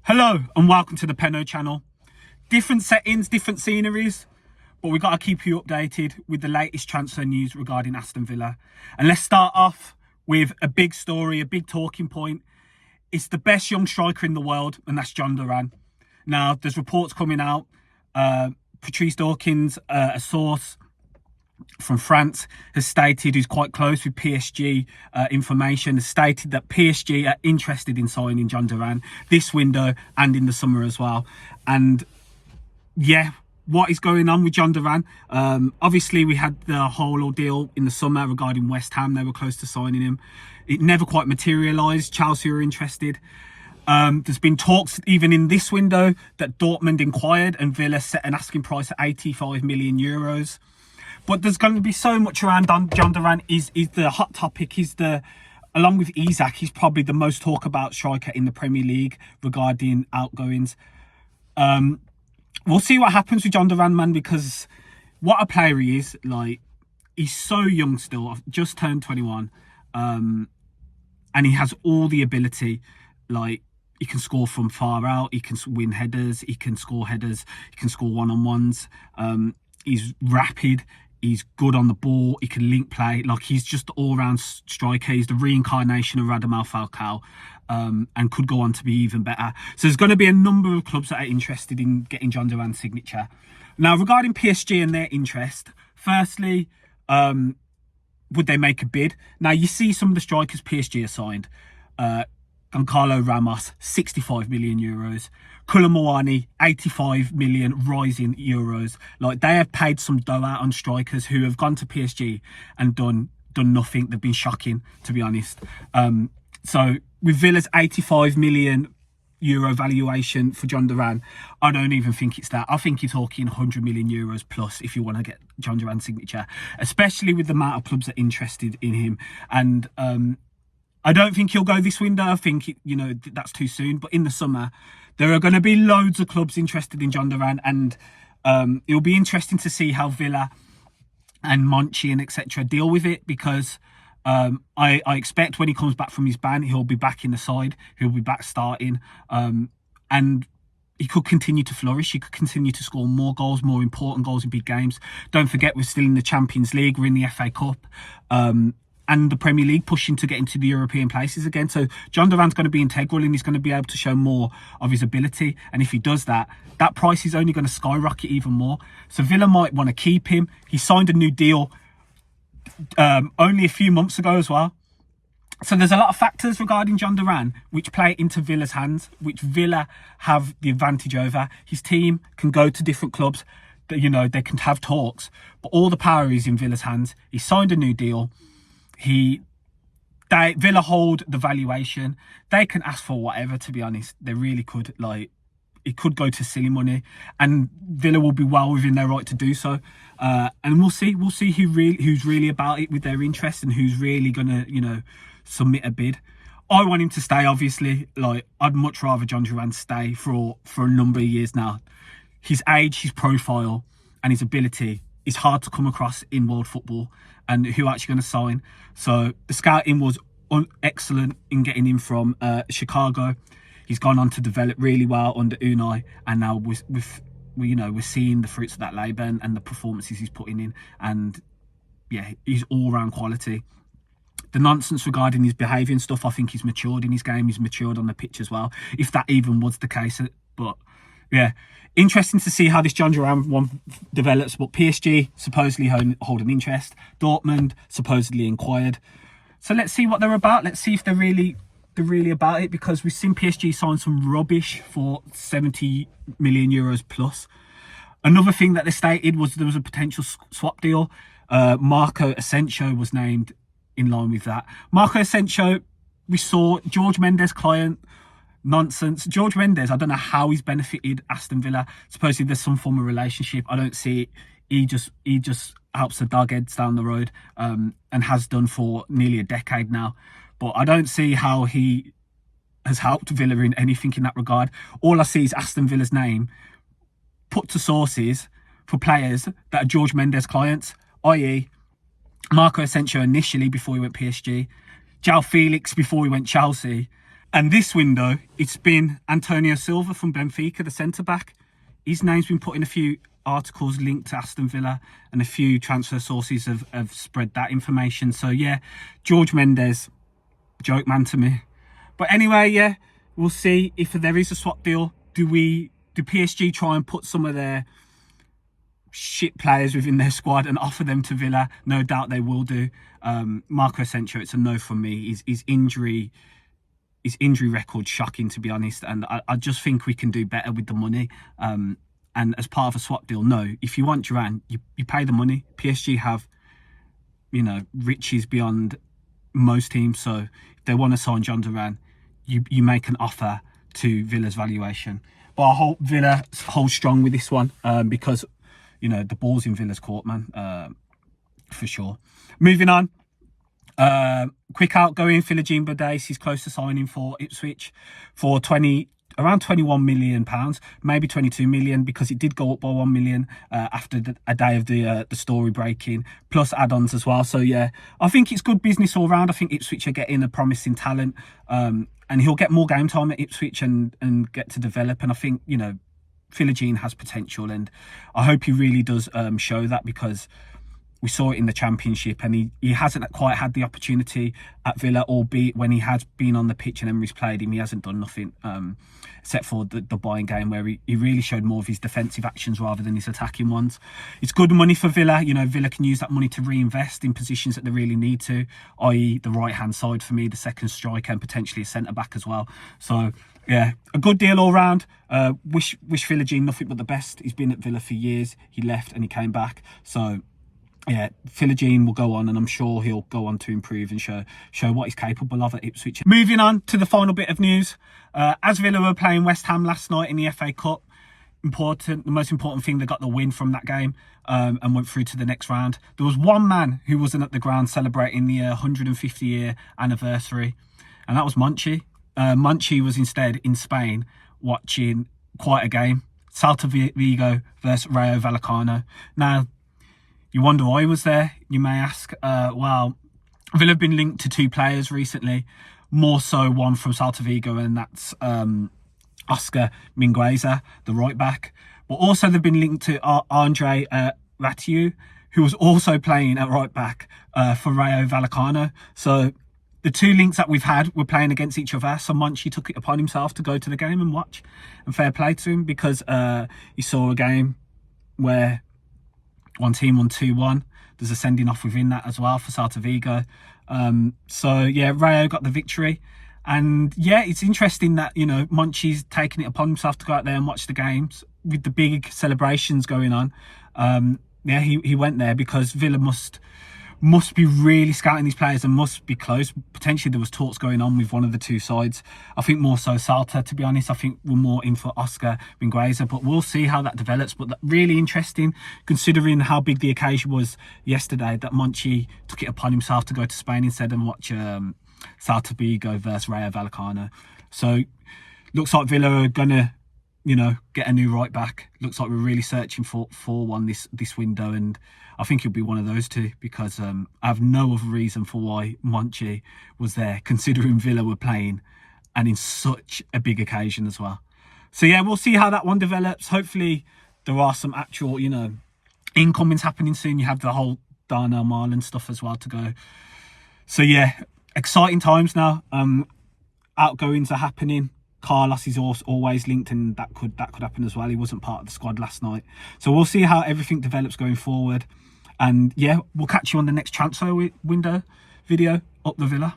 Hello and welcome to the Penno Channel. Different settings, different sceneries, but we've got to keep you updated with the latest transfer news regarding Aston Villa. And let's start off with a big story, a big talking point. It's the best young striker in the world, and that's Jhon Duran. Now, there's reports coming out. Patrice Dawkins, a source from France, has stated, who's quite close with PSG information, has stated that PSG are interested in signing Jhon Duran this window and in the summer as well. And yeah, what is going on with Jhon Duran? Obviously, we had the whole ordeal in the summer regarding West Ham. They were close to signing him. It never quite materialised. Chelsea were interested. There's been talks even in this window that Dortmund inquired and Villa set an asking price at 85 million euros. But there's going to be so much around Jhon Duran. Is the hot topic. Along with Isak, he's probably the most talk about striker in the Premier League regarding outgoings. We'll see what happens with Jhon Duran, man, because what a player he is. Like, he's so young still. I've just turned 21. And he has all the ability. Like, he can score from far out. He can win headers. He can score headers. He can score one-on-ones. He's rapid. He's good on the ball. He can link play. Like, he's just all-round striker. He's the reincarnation of Radamel Falcao, and could go on to be even better. So there's going to be a number of clubs that are interested in getting Jhon Duran's signature. Now, regarding PSG and their interest, firstly, would they make a bid? Now, you see some of the strikers PSG are signed. Goncalo Ramos, 65 million euros. Colombian, 85 million rising euros. Like, they have paid some dough out on strikers who have gone to PSG and done nothing. They've been shocking, to be honest. So with Villa's 85 million euro valuation for Jhon Duran, I don't even think it's that. I think you're talking 100 million euros plus if you want to get Jhon Duran's signature, especially with the amount of clubs that are interested in him. And I don't think he'll go this window. I think, that's too soon. But in the summer, there are going to be loads of clubs interested in Jhon Duran. And it'll be interesting to see how Villa and Monchi and etc. deal with it. Because I expect when he comes back from his ban, he'll be back in the side. He'll be back starting. And he could continue to flourish. He could continue to score more goals, more important goals in big games. Don't forget, we're still in the Champions League. We're in the FA Cup. And the Premier League pushing to get into the European places again. So Jhon Duran's going to be integral, and he's going to be able to show more of his ability. And if he does that, that price is only going to skyrocket even more. So Villa might want to keep him. He signed a new deal only a few months ago as well. So there's a lot of factors regarding Jhon Duran which play into Villa's hands, which Villa have the advantage over. His team can go to different clubs. They can have talks. But all the power is in Villa's hands. He signed a new deal. Villa hold the valuation. They can ask for whatever, to be honest. They really could. Like, it could go to silly money, and Villa will be well within their right to do so. And we'll see who's really about it with their interest, and who's really gonna submit a bid. I want him to stay, obviously. Like, I'd much rather Jhon Duran stay for a number of years now. His age, his profile, and his ability is hard to come across in world football, and who actually going to sign. So the scouting was excellent in getting him from Chicago. He's gone on to develop really well under Unai, and now we're seeing the fruits of that labour and the performances he's putting in. And yeah, he's all-round quality. The nonsense regarding his behaviour and stuff, I think he's matured in his game. He's matured on the pitch as well, if that even was the case. But yeah, interesting to see how this Jhon Duran one develops. But PSG supposedly hold an interest. Dortmund supposedly inquired. So let's see what they're about. Let's see if they're really about it, because we've seen PSG sign some rubbish for 70 million euros plus. Another thing that they stated was there was a potential swap deal. Marco Asensio was named in line with that. Marco Asensio, we saw George Mendes' client. Nonsense. George Mendes, I don't know how he's benefited Aston Villa. Supposedly there's some form of relationship. I don't see it. He just helps the dogheads down the road, and has done for nearly a decade now. But I don't see how he has helped Villa in anything in that regard. All I see is Aston Villa's name put to sources for players that are George Mendes clients, i.e. Marco Asensio initially before he went PSG, João Felix before he went Chelsea, And this window, it's been Antonio Silva from Benfica, the centre-back. His name's been put in a few articles linked to Aston Villa, and a few transfer sources have spread that information. So yeah, George Mendes, joke man to me. But anyway, yeah, we'll see if there is a swap deal. Do PSG try and put some of their shit players within their squad and offer them to Villa? No doubt they will do. Marco Asensio, it's a no from me. His injury record shocking, to be honest, and I just think we can do better with the money. And as part of a swap deal, no, if you want Duran, you pay the money. PSG have, riches beyond most teams, so if they want to sign Jhon Duran, you make an offer to Villa's valuation. But I hope Villa hold strong with this one, because the ball's in Villa's court, man, for sure. Moving on. Quick outgoing, Philogene Bidace is close to signing for Ipswich for around £21 million, maybe 22 million, because it did go up by 1 million after a day of the story breaking, plus add-ons as well. So yeah, I think it's good business all round. I think Ipswich are getting a promising talent, and he'll get more game time at Ipswich and get to develop. And I think Philogene has potential, and I hope he really does show that, because we saw it in the Championship, and he hasn't quite had the opportunity at Villa, albeit when he has been on the pitch and Emery's played him, he hasn't done nothing except for the Bayern game, where he really showed more of his defensive actions rather than his attacking ones. It's good money for Villa. Villa can use that money to reinvest in positions that they really need to, i.e. the right-hand side for me, the second striker, and potentially a centre-back as well. So yeah, a good deal all round. Wish Philogene nothing but the best. He's been at Villa for years. He left and he came back. So yeah, Philogene will go on, and I'm sure he'll go on to improve and show what he's capable of at Ipswich. Moving on to the final bit of news. As Villa were playing West Ham last night in the FA Cup, the most important thing, they got the win from that game and went through to the next round. There was one man who wasn't at the ground celebrating the 150-year anniversary, and that was Monchi. Monchi was instead in Spain watching quite a game. Celta Vigo versus Rayo Vallecano. Now, you wonder why he was there, you may ask. Well, Villa have been linked to two players recently, more so one from Celta Vigo, and that's Oscar Mingueza, the right back. But also they've been linked to Andrei Ratiu, who was also playing at right back for Rayo Vallecano. So the two links that we've had were playing against each other. So Monchi took it upon himself to go to the game and watch, and fair play to him, because he saw a game where one team won 2-1. There's a sending off within that as well for Celta Vigo. So yeah, Rayo got the victory. And yeah, it's interesting that, Monchi's taking it upon himself to go out there and watch the games with the big celebrations going on. Yeah, he went there because Villa must be really scouting these players and must be close. Potentially there was talks going on with one of the two sides. I think more so Celta, to be honest. I think we're more in for Oscar Mingueza, but we'll see how that develops. But really interesting, considering how big the occasion was yesterday, that Monchi took it upon himself to go to Spain instead and watch Celta Vigo versus Rayo Vallecano. So looks like Villa are gonna get a new right back. Looks like we're really searching for one this window, and I think it'll be one of those two, because I have no other reason for why Monchi was there, considering Villa were playing and in such a big occasion as well. So yeah, we'll see how that one develops. Hopefully there are some actual incomings happening soon. You have the whole Darnell Marlin stuff as well to go. So yeah, exciting times now. Outgoings are happening. Carlos is always linked, and that could happen as well. He wasn't part of the squad last night. So we'll see how everything develops going forward. And yeah, we'll catch you on the next transfer window video. Up the Villa.